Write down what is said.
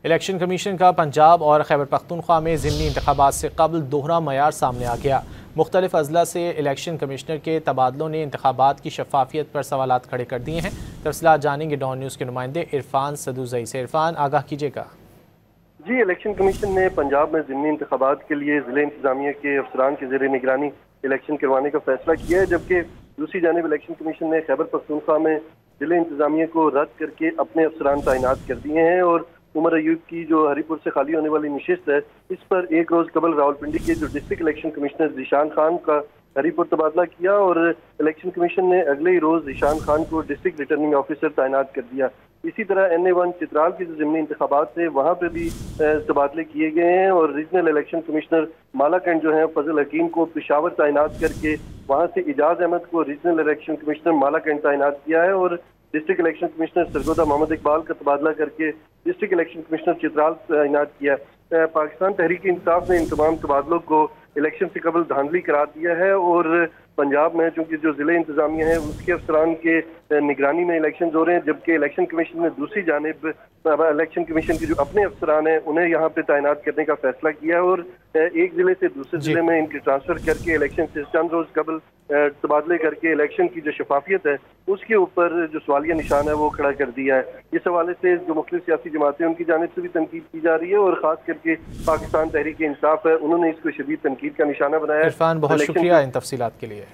Election commission का पंजाब और खैबर पख्तूनख्वा में ज़िमनी इंतखाबात से कबल दोहरा मयार सामने आ गया। मुख्तलिफ अजला से इलेक्शन कमिश्नर के तबादलों ने इंतखाबात की शफाफियत पर सवालात खड़े कर दिए हैं। तफसीलात जानेंगे डॉन न्यूज़ के नुमाइंदे इरफान सदूजई से। इरफान, आगाह कीजिएगा। जी, इलेक्शन कमीशन ने पंजाब में ज़िमनी इंतखाबात के लिए ज़िले इंतजामिया के अफसरान के ज़ेरे निगरानी इलेक्शन करवाने का फैसला किया है, जबकि दूसरी जानिब इलेक्शन कमीशन ने खैबर पख्तूनख्वा में ज़िले इंतजामिया को रद्द करके अपने अफसरान तैनात कर दिए हैं और उमर अयूब की जो हरीपुर से खाली होने वाली नशिस्त है, इस पर एक रोज़ कबल रावलपिंडी के जो district election commissioner Zeeshan Khan का हरीपुर तबादला किया और इलेक्शन कमीशन ने अगले ही रोज़ ज़ीशान खान को डिस्ट्रिक्ट रिटर्निंग ऑफिसर तैनात कर दिया। इसी तरह NA1 चित्राल के जो ज़िमनी इंतखाबात थे वहाँ पे भी तबादले किए गए हैं और रीजनल इलेक्शन कमिश्नर मालाकंड जो है फजल हकीम को पेशावर तैनात करके वहाँ से इजाज अहमद को रीजनल इलेक्शन कमिश्नर मालाकंड तैनात किया है और district election commissioner Sargodha Mohammad Iqbal का तबादला करके डिस्ट्रिक्ट इलेक्शन कमिश्नर चित्राल तैनात किया। पाकिस्तान तहरीक इंसाफ ने इन तमाम तबादलों को इलेक्शन से कबल धांधली करार दिया है और पंजाब में चूंकि जो जिले इंतजामिया है उसके अफसरान के निगरानी में इलेक्शन हो रहे हैं, जबकि इलेक्शन कमीशन ने दूसरी जानिब इलेक्शन कमीशन के जो अपने अफसरान हैं उन्हें यहाँ पे तैनात करने का फैसला किया और एक जिले से दूसरे जिले में इनके ट्रांसफर करके इलेक्शन से चंद रोज कबल तबादले करके इलेक्शन की जो शफाफियत है उसके ऊपर जो सवालिया निशान है वो खड़ा कर दिया है। इस हवाले से जो मुख्तलिफ सियासी जमातें उनकी जानिब से भी तनकीद की जा रही है और खास करके पाकिस्तान तहरीक इंसाफ है उन्होंने इसको शदीद तनकीद का निशाना बनाया है। इरफान, बहुत शुक्रिया इन तफसीलात के लिए।